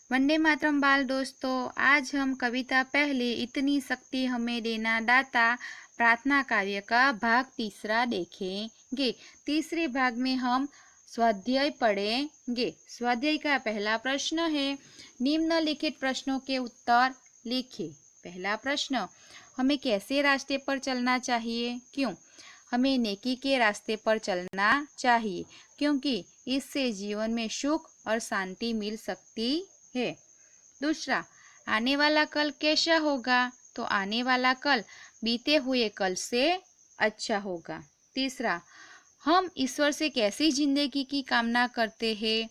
वंदे मातरम बाल दोस्तों, आज हम कविता पहले इतनी शक्ति हमें देना दाता प्रार्थना काव्य का भाग तीसरा देखेंगे। तीसरे भाग में हम स्वाध्याय पढ़ेंगे। स्वाध्याय का पहला प्रश्न है, निम्नलिखित प्रश्नों के उत्तर लिखिए। पहला प्रश्न, हमें कैसे रास्ते पर चलना चाहिए? क्यों? हमें नेकी के रास्ते पर चलना चाहिए क्योंकि इससे जीवन में सुख और शांति मिल सकती है। दूसरा, आने वाला कल कैसा होगा? तो आने वाला कल बीते हुए कल से अच्छा होगा। तीसरा, हम ईश्वर से कैसी जिंदगी की कामना करते हैं?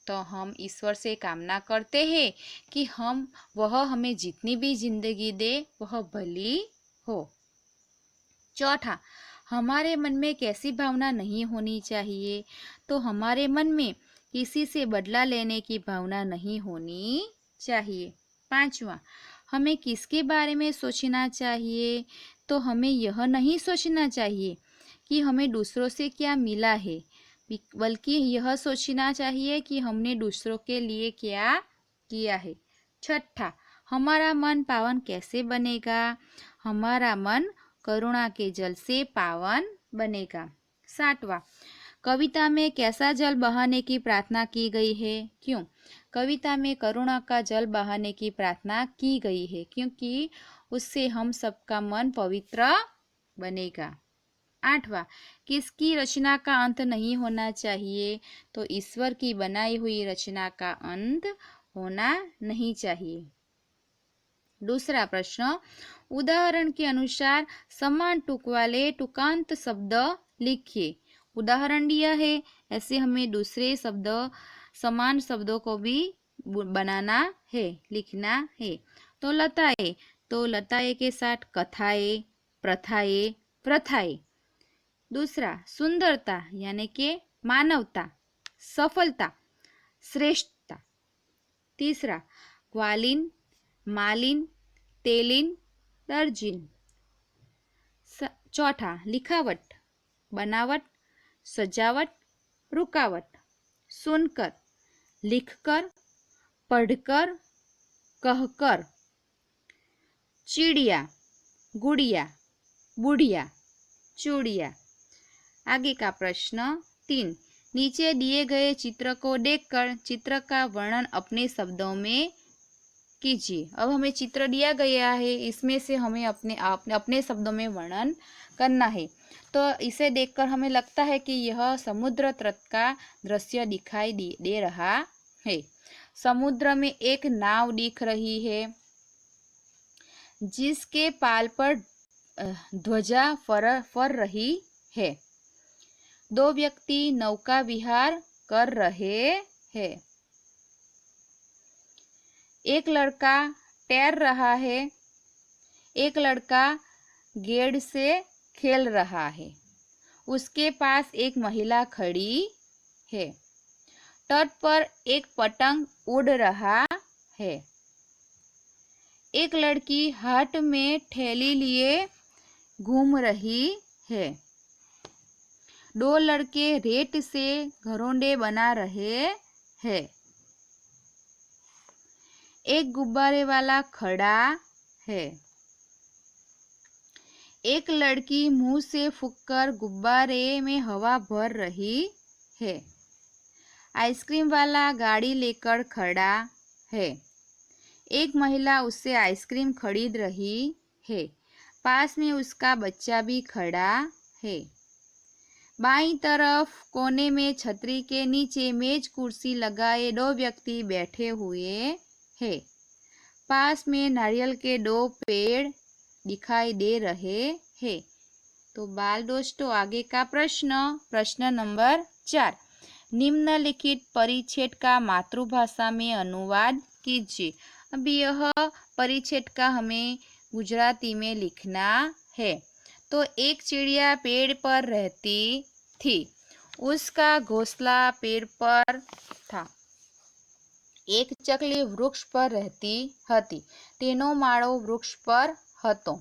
तो हम ईश्वर से कामना करते हैं कि वह हमें जितनी भी जिंदगी दे वह भली हो। चौथा, हमारे मन में कैसी भावना नहीं होनी चाहिए? तो हमारे मन में किसी से बदला लेने की भावना नहीं होनी चाहिए। पांचवा, हमें किसके बारे में सोचना चाहिए? तो हमें यह नहीं सोचना चाहिए कि हमें दूसरों से क्या मिला है, बल्कि यह सोचना चाहिए कि हमने दूसरों के लिए क्या किया है। छठा, हमारा मन पावन कैसे बनेगा? हमारा मन करुणा के जल से पावन बनेगा। सातवां, कविता में कैसा जल बहाने की प्रार्थना की गई है? क्यों? कविता में करुणा का जल बहाने की प्रार्थना की गई है क्योंकि उससे हम सबका मन पवित्र बनेगा। आठवां, किसकी रचना का अंत नहीं होना चाहिए? तो ईश्वर की बनाई हुई रचना का अंत होना नहीं चाहिए। दूसरा प्रश्न, उदाहरण के अनुसार समान तुक वाले तुकांत शब्द लिखिए। उदाहरण दिया है, ऐसे हमें दूसरे शब्द समान शब्दों को भी बनाना है, लिखना है। तो लताए के साथ कथाएं, प्रथाएं, प्रथाएं। दूसरा, सुंदरता यानी कि मानवता, सफलता, श्रेष्ठता। तीसरा, ग्वालिन, मालिन, तेलिन, दर्जिन। चौथा, लिखावट, बनावट, सजावट, रुकावट। सुनकर, लिखकर, पढ़कर, कहकर। चिड़िया, गुड़िया, बुढ़िया, चूड़िया। आगे का प्रश्न 3, नीचे दिए गए चित्र को देखकर चित्र का वर्णन अपने शब्दों में कीजिए। अब हमें चित्र दिया गया है, इसमें से हमें अपने शब्दों में वर्णन करना है। तो इसे देखकर हमें लगता है कि यह समुद्र तट का दृश्य दिखाई दे रहा है। समुद्र में एक नाव दिख रही है जिसके पाल पर ध्वजा फर रही है। 2 व्यक्ति नौका विहार कर रहे हैं। एक लड़का तैर रहा है, एक लड़का गेंद से खेल रहा है। उसके पास एक महिला खड़ी है। तट पर एक पतंग उड़ रहा है। एक लड़की हाथ में थैली लिए घूम रही है। 2 लड़के रेत से घरोंडे बना रहे हैं। एक गुब्बारे वाला खड़ा है। एक लड़की मुंह से फूंककर गुब्बारे में हवा भर रही है। आइसक्रीम वाला गाड़ी लेकर खड़ा है। एक महिला उससे आइसक्रीम खरीद रही है। पास में उसका बच्चा भी खड़ा है। बाईं तरफ कोने में छतरी के नीचे मेज कुर्सी लगाए 2 व्यक्ति बैठे हुए हैं। पास में नारियल के 2 पेड़ दिखाई दे रहे हैं। तो बाल दोस्तों, आगे का प्रश्न नंबर 4, निम्नलिखित परिच्छेद का मातृभाषा में अनुवाद कीजिए। अब यह परिच्छेद का हमें गुजराती में लिखना है। तो एक चिड़िया पेड़ पर रहती थी, उसका घोंसला पेड़ पर था। एक चकली वृक्ष पर रहती હતી, તેનો માળો વૃક્ષ પર હતો।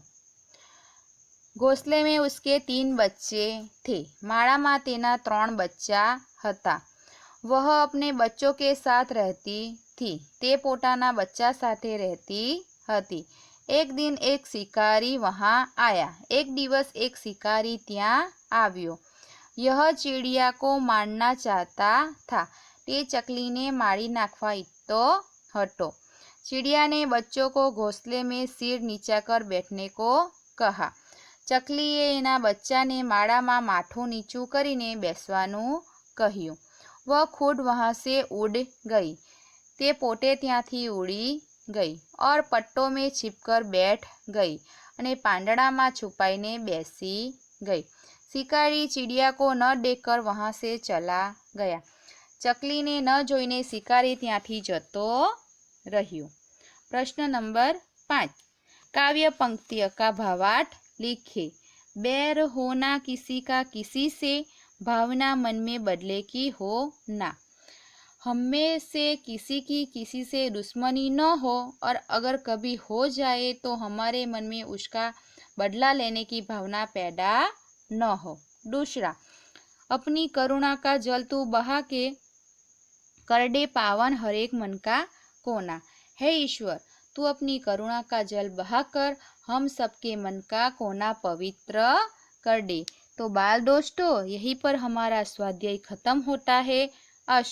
घोंसले में उसके 3 बच्चे थे, माળા में तेना 3 बच्चा હતા। वह अपने बच्चों के साथ रहती थी। ते पोताना बच्चा साथे रहती हती। एक दिन एक शिकारी वहाँ आया। एक दिवस एक शिकारी ત્યાં આવ્યો। यह चिड़िया को मारना चाहता था। તે ચકલીને મારી નાખવા ઈચ્છતો હતો। चिड़िया ने बच्चों को घोंसले में सिर नीचा कर बैठने को कहा। ચકલીએ એના બચ્ચાને માળામાં માથું નીચું કરીને બેસવાનું કહ્યું। वह खुद वहाँ से उड़ गई। તે પોતે ત્યાંથી ઉડી गई और पट्टों में छिपकर बैठ गई અને પાંદડામાં છુપાઈને બેસી गई। शिकारी चिड़िया को न देखकर वहाँ से चला गया। ચકલીને ન જોઈને શિકારી ત્યાંથી જતો રહ્યો। प्रश्न नंबर 5। काव्य पंक्तियों का भावार्थ लिखे। बैर होना किसी का किसी से, भावना मन में बदले की हो ना। हमें से किसी की किसी से दुश्मनी न हो और अगर कभी हो जाए तो हमारे मन में उसका बदला लेने की भावना पैदा न हो। दूसरा, अपनी करुणा का जल तू बहा के कर दे पावन हर एक मन का कोना। हे ईश्वर, तू अपनी करुणा का जल बहाकर हम सबके मन का कोना पवित्र कर दे। तो बाल दोस्तों, यहीं पर हमारा स्वाध्याय खत्म होता है। अष्ट